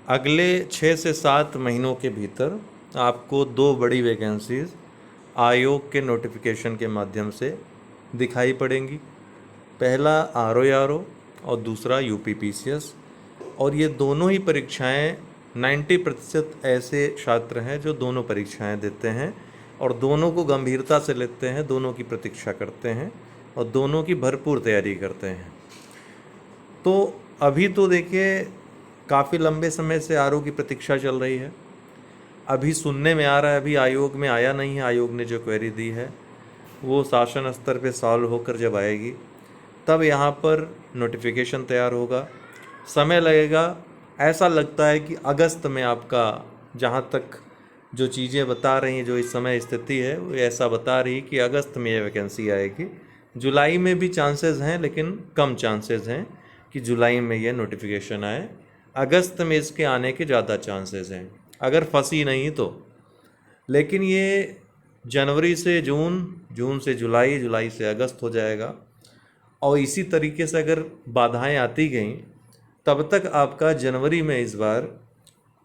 अगले 6 से 7 महीनों के भीतर आपको 2 बड़ी वैकेंसीज आयोग के नोटिफिकेशन के माध्यम से दिखाई पड़ेंगी। पहला RO और दूसरा UPPCS। और ये दोनों ही परीक्षाएं 90% ऐसे छात्र हैं जो दोनों परीक्षाएं देते हैं और दोनों को गंभीरता से लेते हैं, दोनों की प्रतीक्षा करते हैं और दोनों की भरपूर तैयारी करते हैं। तो अभी तो देखिए काफ़ी लंबे समय से RO की प्रतीक्षा चल रही है। अभी सुनने में आ रहा है, अभी आयोग में आया नहीं है। आयोग ने जो क्वेरी दी है वो शासन स्तर पे सॉल्व होकर जब आएगी तब यहाँ पर नोटिफिकेशन तैयार होगा। समय लगेगा। ऐसा लगता है कि अगस्त में आपका, जहाँ तक जो चीज़ें बता रही हैं, जो इस समय स्थिति है वो ऐसा बता रही कि अगस्त में ये वैकेंसी आएगी। जुलाई में भी चांसेस हैं लेकिन कम चांसेस हैं कि जुलाई में ये नोटिफिकेशन आए। अगस्त में इसके आने के ज़्यादा चांसेस हैं अगर फंसी नहीं तो। लेकिन ये जनवरी से जून, जून से जुलाई, जुलाई से अगस्त हो जाएगा। और इसी तरीके से अगर बाधाएं आती गईं तब तक आपका जनवरी में इस बार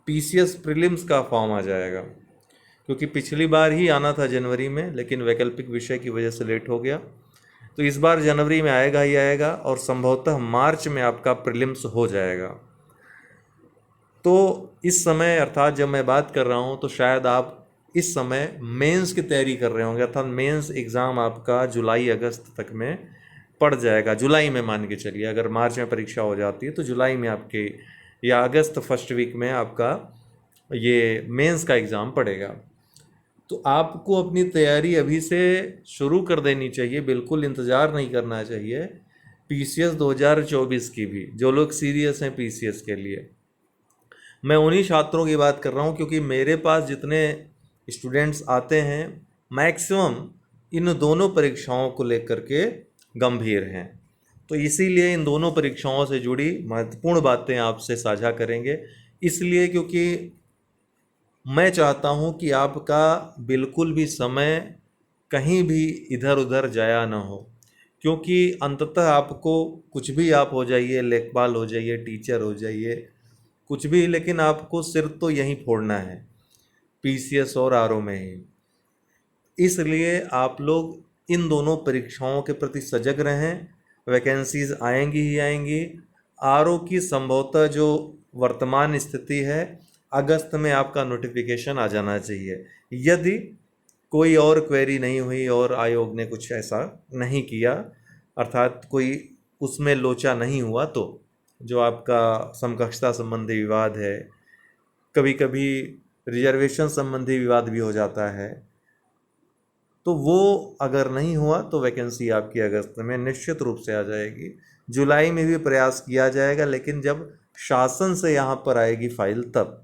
PCS प्रीलिम्स का फॉर्म आ जाएगा, क्योंकि पिछली बार ही आना था जनवरी में लेकिन वैकल्पिक विषय की वजह से लेट हो गया। तो इस बार जनवरी में आएगा ही आएगा और संभवतः मार्च में आपका प्रीलिम्स हो जाएगा। तो इस समय, अर्थात जब मैं बात कर रहा हूँ तो शायद आप इस समय मेंस की तैयारी कर रहे होंगे, अर्थात मेंस एग्ज़ाम आपका जुलाई अगस्त तक में पड़ जाएगा। जुलाई में मान के चलिए, अगर मार्च में परीक्षा हो जाती है तो जुलाई में आपके, या अगस्त फर्स्ट वीक में आपका ये मेंस का एग्ज़ाम पड़ेगा। तो आपको अपनी तैयारी अभी से शुरू कर देनी चाहिए, बिल्कुल इंतज़ार नहीं करना चाहिए। PCS 2024 की भी, जो लोग सीरियस हैं PCS के लिए, मैं उन्हीं छात्रों की बात कर रहा हूँ, क्योंकि मेरे पास जितने स्टूडेंट्स आते हैं मैक्सिमम इन दोनों परीक्षाओं को लेकर के गंभीर हैं। तो इसीलिए इन दोनों परीक्षाओं से जुड़ी महत्वपूर्ण बातें आपसे साझा करेंगे, इसलिए क्योंकि मैं चाहता हूं कि आपका बिल्कुल भी समय कहीं भी इधर उधर जाया ना हो। क्योंकि अंततः आपको कुछ भी आप हो जाइए, लेखपाल हो जाइए, टीचर हो जाइए, कुछ भी, लेकिन आपको सिर तो यहीं फोड़ना है, PCS और RO में ही। इसलिए आप लोग इन दोनों परीक्षाओं के प्रति सजग रहें। वैकेंसीज आएंगी ही आएंगी। RO की संभवतः जो वर्तमान स्थिति है, अगस्त में आपका नोटिफिकेशन आ जाना चाहिए, यदि कोई और क्वेरी नहीं हुई और आयोग ने कुछ ऐसा नहीं किया, अर्थात कोई उसमें लोचा नहीं हुआ। तो जो आपका समकक्षता संबंधी विवाद है, कभी कभी रिजर्वेशन संबंधी विवाद भी हो जाता है, तो वो अगर नहीं हुआ तो वैकेंसी आपकी अगस्त में निश्चित रूप से आ जाएगी। जुलाई में भी प्रयास किया जाएगा, लेकिन जब शासन से यहाँ पर आएगी फाइल तब।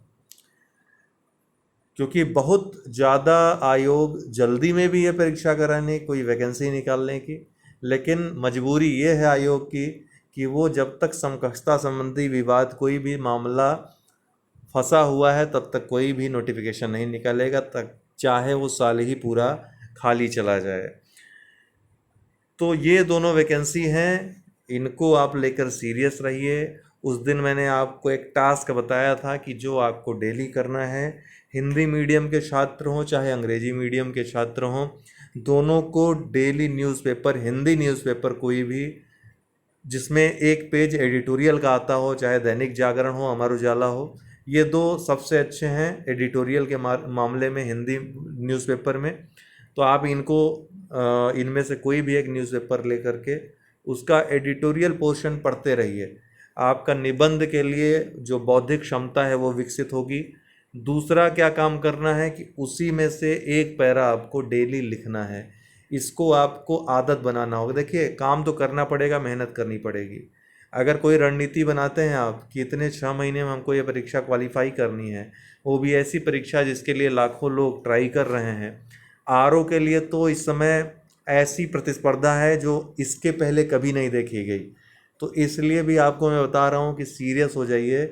क्योंकि बहुत ज़्यादा आयोग जल्दी में भी है परीक्षा कराने, कोई वैकेंसी निकालने की, लेकिन मजबूरी ये है आयोग की कि वो जब तक समकक्षता संबंधी विवाद, कोई भी मामला फंसा हुआ है, तब तक कोई भी नोटिफिकेशन नहीं निकालेगा, तक चाहे वो साल ही पूरा खाली चला जाए। तो ये दोनों वैकेंसी हैं, इनको आप लेकर सीरियस रहिए। उस दिन मैंने आपको एक टास्क बताया था कि जो आपको डेली करना है, हिंदी मीडियम के छात्र हों चाहे अंग्रेजी मीडियम के छात्र हों, दोनों को डेली न्यूज़पेपर, हिंदी न्यूज़पेपर कोई भी जिसमें एक पेज एडिटोरियल का आता हो, चाहे दैनिक जागरण हो, अमर उजाला हो, ये दो सबसे अच्छे हैं एडिटोरियल के मामले में हिंदी न्यूज़पेपर में। तो आप इनको, इनमें से कोई भी एक न्यूज़पेपर लेकर के उसका एडिटोरियल पोर्शन पढ़ते रहिए। आपका निबंध के लिए जो बौद्धिक क्षमता है वो विकसित होगी। दूसरा क्या काम करना है कि उसी में से एक पैरा आपको डेली लिखना है। इसको आपको आदत बनाना होगा। देखिए, काम तो करना पड़ेगा, मेहनत करनी पड़ेगी। अगर कोई रणनीति बनाते हैं आप कि इतने 6 महीने में हमको ये परीक्षा क्वालिफाई करनी है, वो भी ऐसी परीक्षा जिसके लिए लाखों लोग ट्राई कर रहे हैं, RO के लिए तो इस समय ऐसी प्रतिस्पर्धा है जो इसके पहले कभी नहीं देखी गई। तो इसलिए भी आपको मैं बता रहा हूँ कि सीरियस हो जाइए।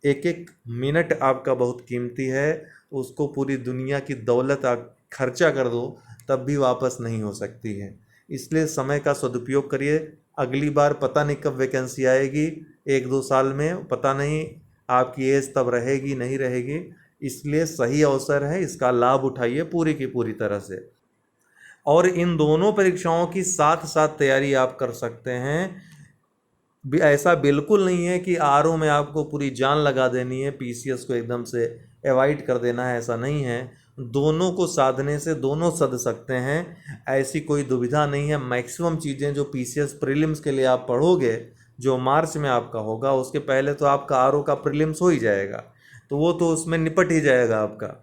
एक एक मिनट आपका बहुत कीमती है, उसको पूरी दुनिया की दौलत आप खर्चा कर दो तब भी वापस नहीं हो सकती है। इसलिए समय का सदुपयोग करिए। अगली बार पता नहीं कब वैकेंसी आएगी, 1-2 साल में, पता नहीं आपकी एज तब रहेगी नहीं रहेगी, इसलिए सही अवसर है, इसका लाभ उठाइए पूरी की पूरी तरह से। और इन दोनों परीक्षाओं की साथ साथ तैयारी आप कर सकते हैं। ऐसा बिल्कुल नहीं है कि आरओ में आपको पूरी जान लगा देनी है, पीसीएस को एकदम से अवॉइड कर देना है, ऐसा नहीं है। दोनों को साधने से दोनों सध सकते हैं, ऐसी कोई दुविधा नहीं है। मैक्सिमम चीज़ें जो पीसीएस प्रीलिम्स के लिए आप पढ़ोगे, जो मार्च में आपका होगा, उसके पहले तो आपका आरओ का प्रीलिम्स हो ही जाएगा, तो वो तो उसमें निपट ही जाएगा आपका,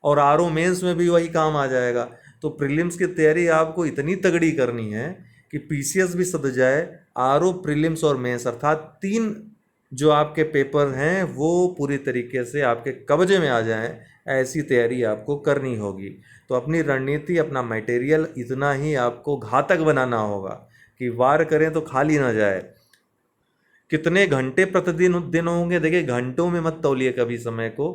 और आरओ मेंस में भी वही काम आ जाएगा। तो प्रीलिम्स की तैयारी आपको इतनी तगड़ी करनी है कि पीसीएस भी सध जाए, आरओ, प्रीलिम्स और मेंस अर्थात 3 जो आपके पेपर हैं वो पूरी तरीके से आपके कब्जे में आ जाएं, ऐसी तैयारी आपको करनी होगी। तो अपनी रणनीति, अपना मटेरियल इतना ही आपको घातक बनाना होगा कि वार करें तो खाली ना जाए। कितने घंटे प्रतिदिन दिन होंगे, देखिए घंटों में मत तौलिए कभी समय को।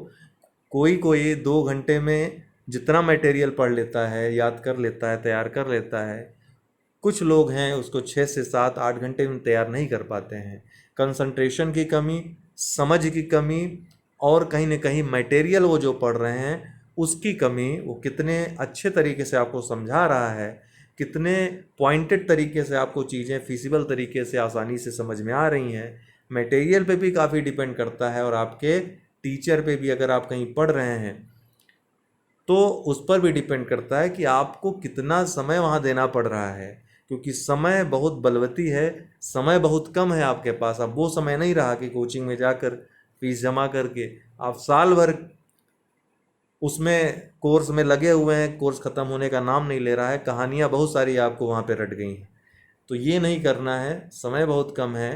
कोई कोई 2 घंटे में जितना मटेरियल पढ़ लेता है, याद कर लेता है, तैयार कर लेता है। कुछ लोग हैं उसको 6 से 7 8 घंटे में तैयार नहीं कर पाते हैं। कंसंट्रेशन की कमी, समझ की कमी, और कहीं ना कहीं मटेरियल वो जो पढ़ रहे हैं उसकी कमी। वो कितने अच्छे तरीके से आपको समझा रहा है, कितने पॉइंटेड तरीके से आपको चीज़ें फिजिबल तरीके से आसानी से समझ में आ रही हैं, मटेरियल पे भी काफ़ी डिपेंड करता है। और आपके टीचर पे भी, अगर आप कहीं पढ़ रहे हैं तो उस पर भी डिपेंड करता है कि आपको कितना समय वहाँ देना पड़ रहा है, क्योंकि समय बहुत बलवती है, समय बहुत कम है आपके पास। अब वो समय नहीं रहा कि कोचिंग में जाकर फीस जमा करके आप साल भर उसमें कोर्स में लगे हुए हैं, कोर्स ख़त्म होने का नाम नहीं ले रहा है, कहानियाँ बहुत सारी आपको वहाँ पे रट गई हैं। तो ये नहीं करना है, समय बहुत कम है,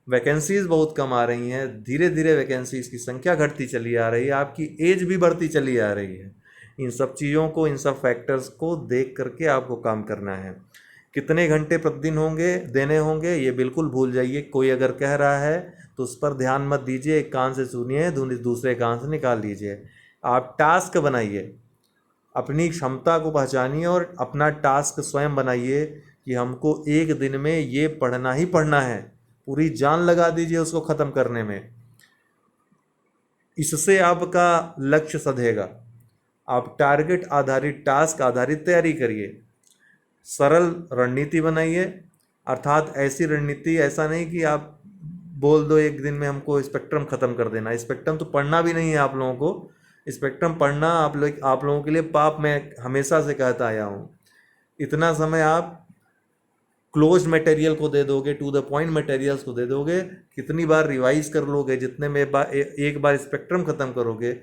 वैकेंसीज़ बहुत कम आ रही हैं, धीरे धीरे वैकेंसीज़ की संख्या घटती चली आ रही है, आपकी एज भी बढ़ती चली आ रही है। इन सब चीज़ों को, इन सब फैक्टर्स को देख करके आपको काम करना है। कितने घंटे प्रतिदिन होंगे, देने होंगे, ये बिल्कुल भूल जाइए। कोई अगर कह रहा है तो उस पर ध्यान मत दीजिए, एक कान से सुनिए, दूसरे कान से निकाल लीजिए। आप टास्क बनाइए, अपनी क्षमता को पहचानिए और अपना टास्क स्वयं बनाइए कि हमको एक दिन में ये पढ़ना ही पढ़ना है, पूरी जान लगा दीजिए उसको ख़त्म करने में। इससे आपका लक्ष्य सधेगा। आप टारगेट आधारित, टास्क आधारित तैयारी करिए, सरल रणनीति बनाइए। अर्थात ऐसी रणनीति, ऐसा नहीं कि आप बोल दो एक दिन में हमको स्पेक्ट्रम ख़त्म कर देना। स्पेक्ट्रम तो पढ़ना भी नहीं है आप लोगों को, स्पेक्ट्रम पढ़ना आप लोगों के लिए पाप, मैं हमेशा से कहता आया हूँ। इतना समय आप क्लोज मटेरियल को दे दोगे, टू द पॉइंट मटेरियल्स को दे दोगे, कितनी बार रिवाइज कर लोगे, जितने में एक बार स्पेक्ट्रम ख़त्म करोगे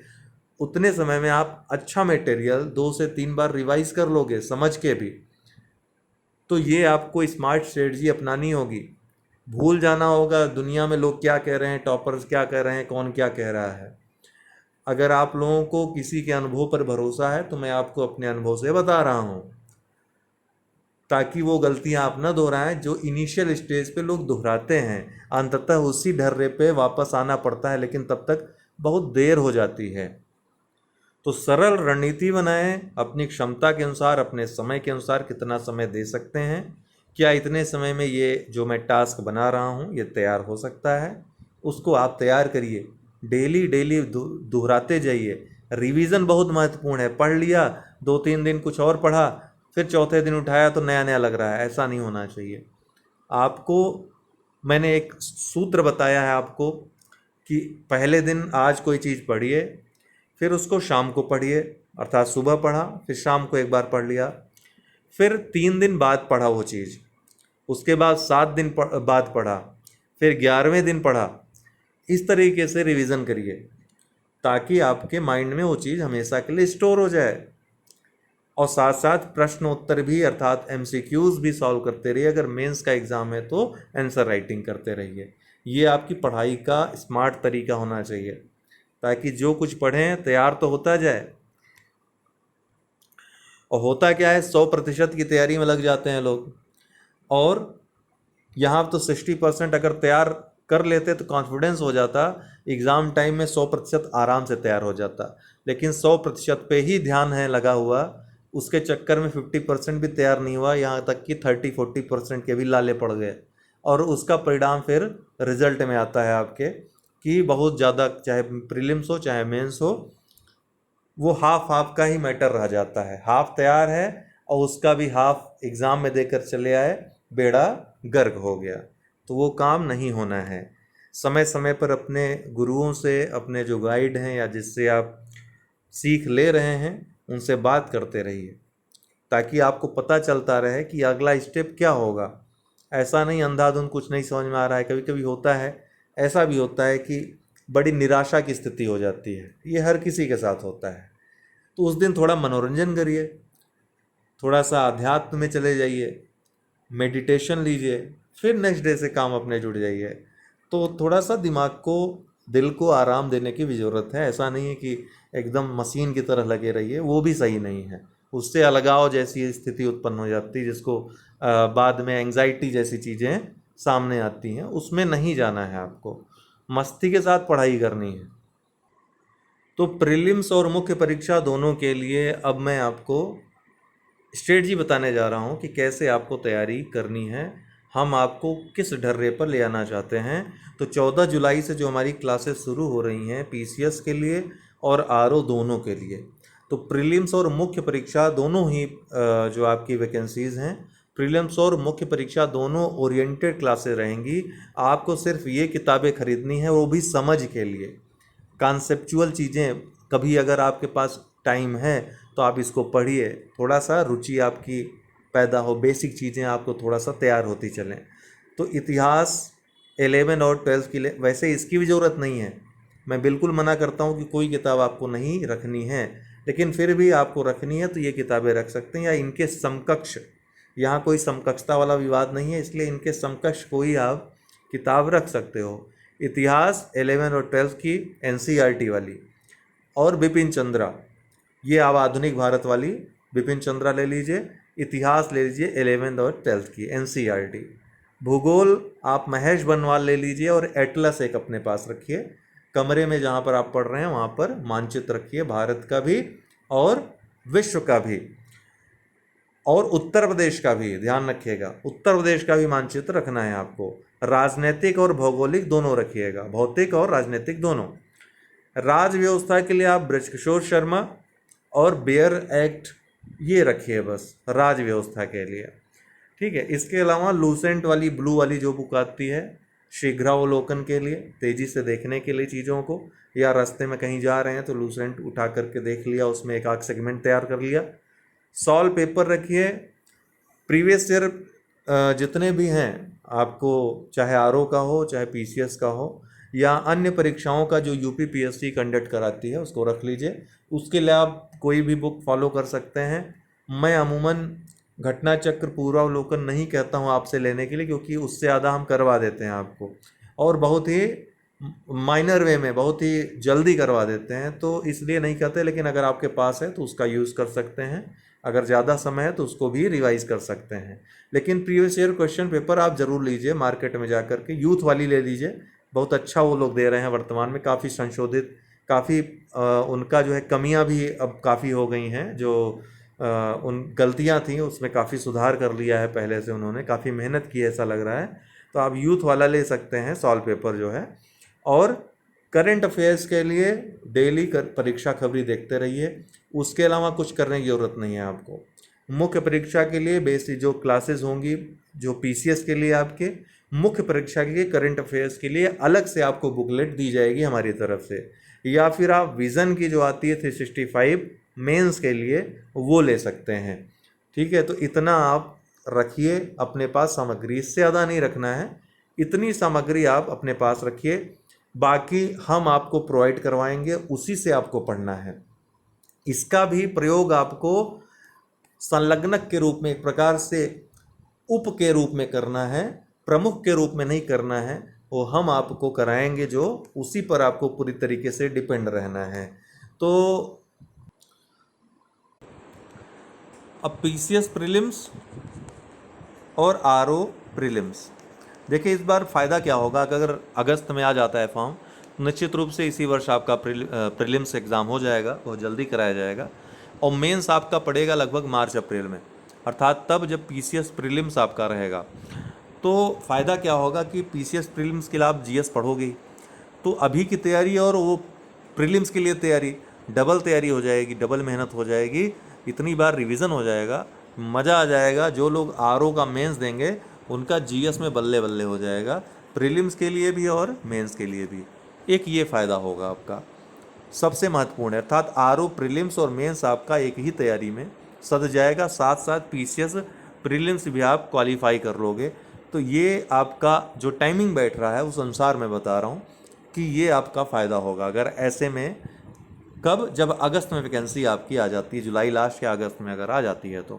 उतने समय में आप अच्छा मटेरियल 2 से 3 बार रिवाइज कर लोगे, समझ के भी। तो ये आपको स्मार्ट स्ट्रेटजी अपनानी होगी। भूल जाना होगा दुनिया में लोग क्या कह रहे हैं, टॉपर्स क्या कह रहे हैं, कौन क्या कह रहा है। अगर आप लोगों को किसी के अनुभव पर भरोसा है तो मैं आपको अपने अनुभव से बता रहा हूँ, ताकि वो गलतियाँ आप न दोहराएं जो इनिशियल स्टेज पे लोग दोहराते हैं। अंततः उसी ढर्रे पे वापस आना पड़ता है, लेकिन तब तक बहुत देर हो जाती है। तो सरल रणनीति बनाएं, अपनी क्षमता के अनुसार, अपने समय के अनुसार कितना समय दे सकते हैं, क्या इतने समय में ये जो मैं टास्क बना रहा हूँ ये तैयार हो सकता है, उसको आप तैयार करिए। डेली डेली दोहराते जाइए। रिवीजन बहुत महत्वपूर्ण है। पढ़ लिया, 2-3 दिन कुछ और पढ़ा, फिर चौथे दिन उठाया तो नया नया लग रहा है, ऐसा नहीं होना चाहिए। आपको मैंने एक सूत्र बताया है आपको कि पहले दिन आज कोई चीज़ पढ़िए, फिर उसको शाम को पढ़िए, अर्थात सुबह पढ़ा, फिर शाम को एक बार पढ़ लिया, फिर 3 दिन बाद पढ़ा वो चीज़, उसके बाद 7 दिन बाद पढ़ा, फिर 11वें दिन पढ़ा। इस तरीके से रिवीजन करिए ताकि आपके माइंड में वो चीज़ हमेशा के लिए स्टोर हो जाए। और साथ साथ प्रश्न उत्तर भी, अर्थात एमसीक्यूज भी सॉल्व करते रहिए। अगर मेंस का एग्ज़ाम है तो आंसर राइटिंग करते रहिए। ये आपकी पढ़ाई का स्मार्ट तरीका होना चाहिए, ताकि जो कुछ पढ़ें तैयार तो होता जाए। और होता क्या है, 100% की तैयारी में लग जाते हैं लोग, और यहाँ तो 60% अगर तैयार कर लेते तो कॉन्फिडेंस हो जाता, एग्ज़ाम टाइम में 100% आराम से तैयार हो जाता। लेकिन 100% पे ही ध्यान है लगा हुआ, उसके चक्कर में 50% भी तैयार नहीं हुआ, यहाँ तक कि 30-40% के भी लाले पड़ गए। और उसका परिणाम फिर रिजल्ट में आता है आपके कि बहुत ज़्यादा, चाहे प्रीलिम्स हो चाहे मेंस हो, वो हाफ हाफ का ही मैटर रह जाता है। हाफ तैयार है और उसका भी हाफ एग्ज़ाम में देकर चले आए, बेड़ा गर्क हो गया, तो वो काम नहीं होना है। समय समय पर अपने गुरुओं से, अपने जो गाइड हैं या जिससे आप सीख ले रहे हैं, उनसे बात करते रहिए, ताकि आपको पता चलता रहे कि अगला स्टेप क्या होगा। ऐसा नहीं अंधाधुंध कुछ नहीं समझ में आ रहा है। कभी कभी होता है, ऐसा भी होता है कि बड़ी निराशा की स्थिति हो जाती है, ये हर किसी के साथ होता है। तो उस दिन थोड़ा मनोरंजन करिए, थोड़ा सा अध्यात्म में चले जाइए, मेडिटेशन लीजिए, फिर नेक्स्ट डे से काम अपने जुड़ जाइए। तो थोड़ा सा दिमाग को, दिल को आराम देने की भी ज़रूरत है। ऐसा नहीं है कि एकदम मशीन की तरह लगे रहिए, वो भी सही नहीं है। उससे अलगाव जैसी स्थिति उत्पन्न हो जाती है, जिसको बाद में एंग्जाइटी जैसी चीज़ें सामने आती हैं, उसमें नहीं जाना है आपको। मस्ती के साथ पढ़ाई करनी है। तो प्रीलिम्स और मुख्य परीक्षा दोनों के लिए अब मैं आपको स्ट्रेटजी बताने जा रहा हूँ कि कैसे आपको तैयारी करनी है, हम आपको किस ढर्रे पर ले आना चाहते हैं। तो 14 जुलाई से जो हमारी क्लासेस शुरू हो रही हैं पीसीएस के लिए और आरओ दोनों के लिए, तो प्रीलिम्स और मुख्य परीक्षा दोनों ही जो आपकी वैकेंसीज़ हैं, प्रीलिम्स और मुख्य परीक्षा दोनों ओरिएंटेड क्लासेस रहेंगी। आपको सिर्फ ये किताबें खरीदनी है, वो भी समझ के लिए। कॉन्सेप्चुअल चीज़ें, कभी अगर आपके पास टाइम है तो आप इसको पढ़िए, थोड़ा सा रुचि आपकी पैदा हो, बेसिक चीज़ें आपको थोड़ा सा तैयार होती चलें। तो इतिहास 11 और 12 के लिए वैसे इसकी भी ज़रूरत नहीं है, मैं बिल्कुल मना करता हूँ कि कोई किताब आपको नहीं रखनी है, लेकिन फिर भी आपको रखनी है तो ये किताबें रख सकते हैं, या इनके समकक्ष, यहाँ कोई समकक्षता वाला विवाद नहीं है, इसलिए इनके समकक्ष कोई आप किताब रख सकते हो। इतिहास 11 और 12 की एनसीईआरटी वाली, और बिपिन चंद्रा, ये आप आधुनिक भारत वाली बिपिन चंद्रा ले लीजिए। इतिहास ले लीजिए 11 और 12 की एनसीईआरटी। भूगोल आप महेश बनवाल ले लीजिए और एटलस एक अपने पास रखिए। कमरे में जहाँ पर आप पढ़ रहे हैं वहाँ पर मानचित्र रखिए, भारत का भी और विश्व का भी, और उत्तर प्रदेश का भी ध्यान रखिएगा, उत्तर प्रदेश का भी मानचित्र रखना है आपको। राजनीतिक और भौगोलिक दोनों रखिएगा, भौतिक और राजनीतिक दोनों। राज व्यवस्था के लिए आप बृजकिशोर शर्मा और बेयर एक्ट ये रखिए बस राज व्यवस्था के लिए, ठीक है। इसके अलावा लूसेंट वाली, ब्लू वाली जो बुक आती है शीघ्रावलोकन के लिए, तेज़ी से देखने के लिए चीज़ों को, या रास्ते में कहीं जा रहे हैं तो लूसेंट उठा करके देख लिया, उसमें एक आध सेगमेंट तैयार कर लिया। सॉल्व पेपर रखिए, प्रीवियस ईयर जितने भी हैं आपको, चाहे आरओ का हो चाहे पीसीएस का हो या अन्य परीक्षाओं का जो यूपी पीएससी कंडक्ट कराती है, उसको रख लीजिए। उसके लिए आप कोई भी बुक फॉलो कर सकते हैं। मैं अमूमन घटना चक्र पूर्वावलोकन नहीं कहता हूँ आपसे लेने के लिए, क्योंकि उससे ज़्यादा हम करवा देते हैं आपको, और बहुत ही माइनर वे में, बहुत ही जल्दी करवा देते हैं, तो इसलिए नहीं कहते। लेकिन अगर आपके पास है तो उसका यूज़ कर सकते हैं, अगर ज़्यादा समय है तो उसको भी रिवाइज कर सकते हैं। लेकिन प्रीवियस ईयर क्वेश्चन पेपर आप ज़रूर लीजिए, मार्केट में जा कर के यूथ वाली ले लीजिए, बहुत अच्छा वो लोग दे रहे हैं वर्तमान में, काफ़ी संशोधित, काफ़ी उनका जो है कमियां भी अब काफ़ी हो गई हैं, जो उन गलतियां थी उसमें काफ़ी सुधार कर लिया है पहले से, उन्होंने काफ़ी मेहनत की है ऐसा लग रहा है। तो आप यूथ वाला ले सकते हैं सॉल्व पेपर जो है। और करंट अफेयर्स के लिए डेली परीक्षा खबरी देखते रहिए, उसके अलावा कुछ करने की ज़रूरत नहीं है आपको। मुख्य परीक्षा के लिए बेसिक जो क्लासेस होंगी, जो पीसीएस के लिए आपके, मुख्य परीक्षा के लिए करंट अफेयर्स के लिए अलग से आपको बुकलेट दी जाएगी हमारी तरफ से, या फिर आप विज़न की जो आती है 365 मेंस के लिए, वो ले सकते हैं, ठीक है। तो इतना आप रखिए अपने पास सामग्री, इससे ज़्यादा नहीं रखना है, इतनी सामग्री आप अपने पास रखिए, बाकी हम आपको प्रोवाइड करवाएंगे, उसी से आपको पढ़ना है। इसका भी प्रयोग आपको संलग्नक के रूप में, एक प्रकार से उप के रूप में करना है, प्रमुख के रूप में नहीं करना है, वो हम आपको कराएंगे, जो उसी पर आपको पूरी तरीके से डिपेंड रहना है। तो अब पीसीएस प्रीलिम्स और आरओ प्रीलिम्स, देखिए इस बार फ़ायदा क्या होगा, अगर अगस्त में आ जाता है फॉर्म, निश्चित रूप से इसी वर्ष आपका प्रीलिम्स एग्ज़ाम हो जाएगा, बहुत जल्दी कराया जाएगा, और मेंस आपका पड़ेगा लगभग मार्च अप्रैल में, अर्थात तब जब पीसीएस प्रीलिम्स आपका रहेगा। तो फ़ायदा क्या होगा कि पीसीएस प्रीलिम्स के लिए आप जीएस पढ़ोगे, तो अभी की तैयारी और वो प्रीलिम्स के लिए तैयारी, डबल तैयारी हो जाएगी, डबल मेहनत हो जाएगी, इतनी बार रिवीजन हो जाएगा, मज़ा आ जाएगा। जो लोग आरओ का मेंस देंगे उनका जीएस में बल्ले बल्ले हो जाएगा, प्रीलिम्स के लिए भी और मेंस के लिए भी। एक ये फ़ायदा होगा आपका, सबसे महत्वपूर्ण है, अर्थात आरओ प्रीलिम्स और मेंस आपका एक ही तैयारी में सध जाएगा, साथ साथ पीसीएस प्रीलिम्स भी आप क्वालिफाई कर लोगे। तो ये आपका जो टाइमिंग बैठ रहा है उस अनुसार मैं बता रहा हूँ कि ये आपका फ़ायदा होगा। अगर ऐसे में कब, जब अगस्त में वैकेंसी आपकी आ जाती है, जुलाई लास्ट या अगस्त में अगर आ जाती है तो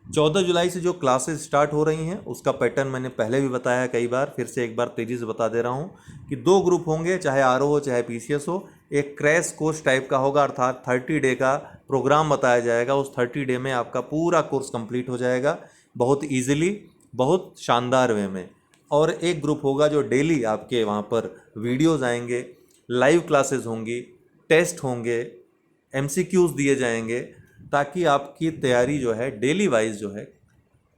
14 जुलाई से जो क्लासेस स्टार्ट हो रही हैं उसका पैटर्न मैंने पहले भी बताया कई बार, फिर से एक बार तेज़ी से बता दे रहा हूँ कि 2 ग्रुप होंगे, चाहे आरओ हो चाहे पीसीएस हो। एक क्रैश कोर्स टाइप का होगा, अर्थात 30 डे का प्रोग्राम बताया जाएगा, उस 30 डे में आपका पूरा कोर्स कंप्लीट हो जाएगा बहुत ईजिली, बहुत शानदार वे में। और एक ग्रुप होगा जो डेली आपके वहाँ पर वीडियोज़ आएंगे, लाइव क्लासेस होंगी, टेस्ट होंगे, एमसीक्यूज़ दिए जाएंगे, ताकि आपकी तैयारी जो है डेली वाइज जो है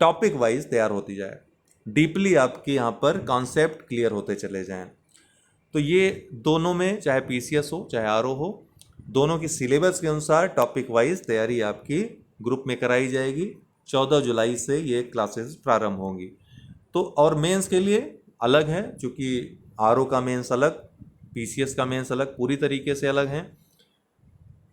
टॉपिक वाइज तैयार होती जाए, डीपली आपके यहाँ पर कॉन्सेप्ट क्लियर होते चले जाएं। तो ये दोनों में, चाहे पीसीएस हो चाहे आरओ हो, दोनों की सिलेबस के अनुसार टॉपिक वाइज तैयारी आपकी ग्रुप में कराई जाएगी। 14 जुलाई से ये क्लासेस प्रारंभ होंगी। तो और मेंस के लिए अलग है, चूँकि आरओ का मेंस अलग, पीसीएस का मेंस अलग, पूरी तरीके से अलग हैं।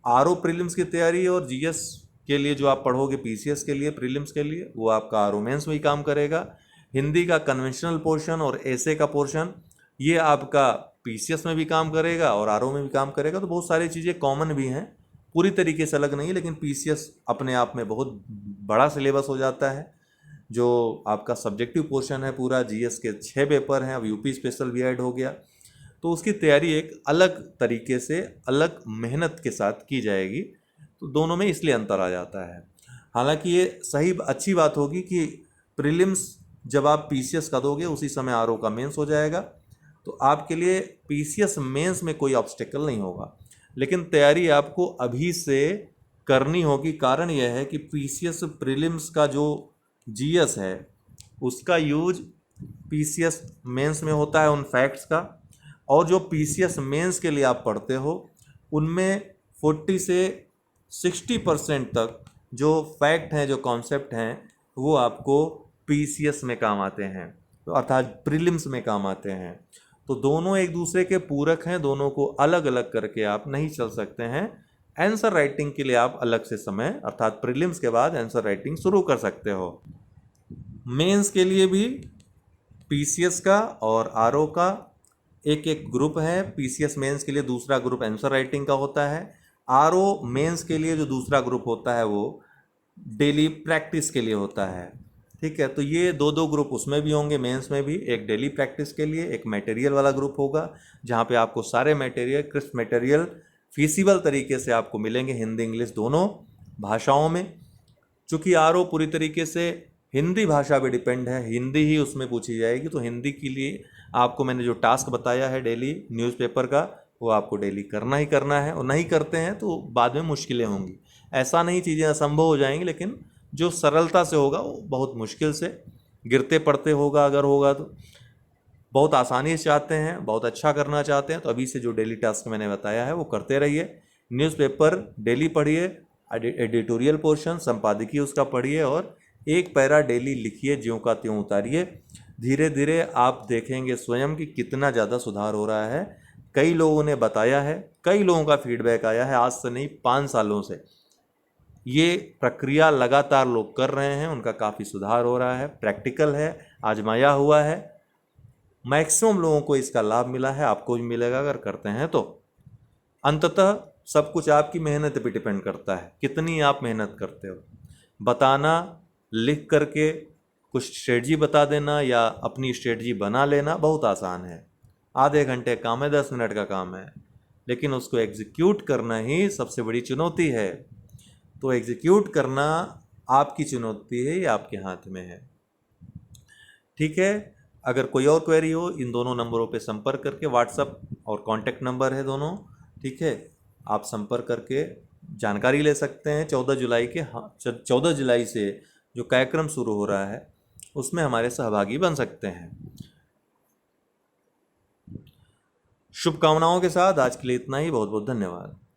आरओ प्रीलिम्स की तैयारी और जीएस के लिए जो आप पढ़ोगे पीसीएस के लिए प्रीलिम्स के लिए, वो आपका आरओ मेंस में ही काम करेगा। हिंदी का कन्वेंशनल पोर्शन और एसे का पोर्शन ये आपका पीसीएस में भी काम करेगा और आरओ में भी काम करेगा। तो बहुत सारी चीज़ें कॉमन भी हैं, पूरी तरीके से अलग नहीं है, लेकिन पीसीएस अपने आप में बहुत बड़ा सिलेबस हो जाता है। जो आपका सब्जेक्टिव पोर्शन है पूरा, जीएस के 6 पेपर हैं, अब यूपी स्पेशल भी ऐड हो गया, तो उसकी तैयारी एक अलग तरीके से, अलग मेहनत के साथ की जाएगी। तो दोनों में इसलिए अंतर आ जाता है। हालांकि ये सही अच्छी बात होगी कि प्रीलिम्स जब आप पीसीएस का दोगे उसी समय आरओ का मेंस हो जाएगा, तो आपके लिए पीसीएस मेंस में कोई ऑब्स्टेकल नहीं होगा। लेकिन तैयारी आपको अभी से करनी होगी। कारण यह है कि पीसीएस प्रीलिम्स का जो जीएस है उसका यूज पीसीएस मेंस में होता है उन फैक्ट्स का, और जो पीसीएस मेंस के लिए आप पढ़ते हो उनमें 40 से 60% तक जो फैक्ट हैं, जो कॉन्सेप्ट हैं, वो आपको पीसीएस में काम आते हैं, तो अर्थात प्रीलिम्स में काम आते हैं। तो दोनों एक दूसरे के पूरक हैं, दोनों को अलग अलग करके आप नहीं चल सकते हैं। आंसर राइटिंग के लिए आप अलग से समय, अर्थात प्रीलिम्स के बाद आंसर राइटिंग शुरू कर सकते हो। मेंस के लिए भी पीसीएस का और आरओ का एक एक ग्रुप है। पीसीएस मेंस के लिए दूसरा ग्रुप आंसर राइटिंग का होता है। आरओ मेंस के लिए जो दूसरा ग्रुप होता है वो डेली प्रैक्टिस के लिए होता है। ठीक है, तो ये दो दो ग्रुप उसमें भी होंगे, मेंस में भी। एक डेली प्रैक्टिस के लिए, एक मटेरियल वाला ग्रुप होगा, जहाँ पे आपको सारे मटेरियल, क्रिस्प मटेरियल फीसिबल तरीके से आपको मिलेंगे, हिंदी इंग्लिश दोनों भाषाओं में। चूँकि आरओ पूरी तरीके से हिंदी भाषा पे डिपेंड है, हिंदी ही उसमें पूछी जाएगी, तो हिंदी के लिए आपको मैंने जो टास्क बताया है डेली न्यूज़पेपर का, वो आपको डेली करना ही करना है, और नहीं करते हैं तो बाद में मुश्किलें होंगी। ऐसा नहीं चीज़ें असंभव हो जाएंगी, लेकिन जो सरलता से होगा वो बहुत मुश्किल से, गिरते पड़ते होगा। अगर होगा तो बहुत आसानी से चाहते हैं, बहुत अच्छा करना चाहते हैं, तो अभी से जो डेली टास्क मैंने बताया है वो करते रहिए। न्यूज़पेपर डेली पढ़िए, एडिटोरियल पोर्शन संपादकीय उसका पढ़िए, और एक पैरा डेली लिखिए, ज्यों का त्यों उतारिए। धीरे धीरे आप देखेंगे स्वयं कि कितना ज़्यादा सुधार हो रहा है। कई लोगों ने बताया है, कई लोगों का फीडबैक आया है, आज से नहीं 5 सालों से ये प्रक्रिया लगातार लोग कर रहे हैं, उनका काफ़ी सुधार हो रहा है, प्रैक्टिकल है, आजमाया हुआ है। मैक्सिमम लोगों को इसका लाभ मिला है, आपको भी मिलेगा अगर करते हैं तो। अंततः सब कुछ आपकी मेहनत पे डिपेंड करता है, कितनी आप मेहनत करते हो। बताना, लिख करके कुछ स्ट्रेटजी बता देना या अपनी स्ट्रेटजी बना लेना बहुत आसान है, आधे घंटे काम है, 10 मिनट का काम है, लेकिन उसको एग्जीक्यूट करना ही सबसे बड़ी चुनौती है। तो एग्जीक्यूट करना आपकी चुनौती है, ये आपके हाथ में है। ठीक है, अगर कोई और क्वेरी हो इन दोनों नंबरों पे संपर्क करके, व्हाट्सअप और कॉन्टैक्ट नंबर है दोनों, ठीक है, आप संपर्क करके जानकारी ले सकते हैं। 14 जुलाई के 14 जुलाई से जो कार्यक्रम शुरू हो रहा है उसमें हमारे सहभागी बन सकते हैं। शुभकामनाओं के साथ आज के लिए इतना ही। बहुत बहुत धन्यवाद।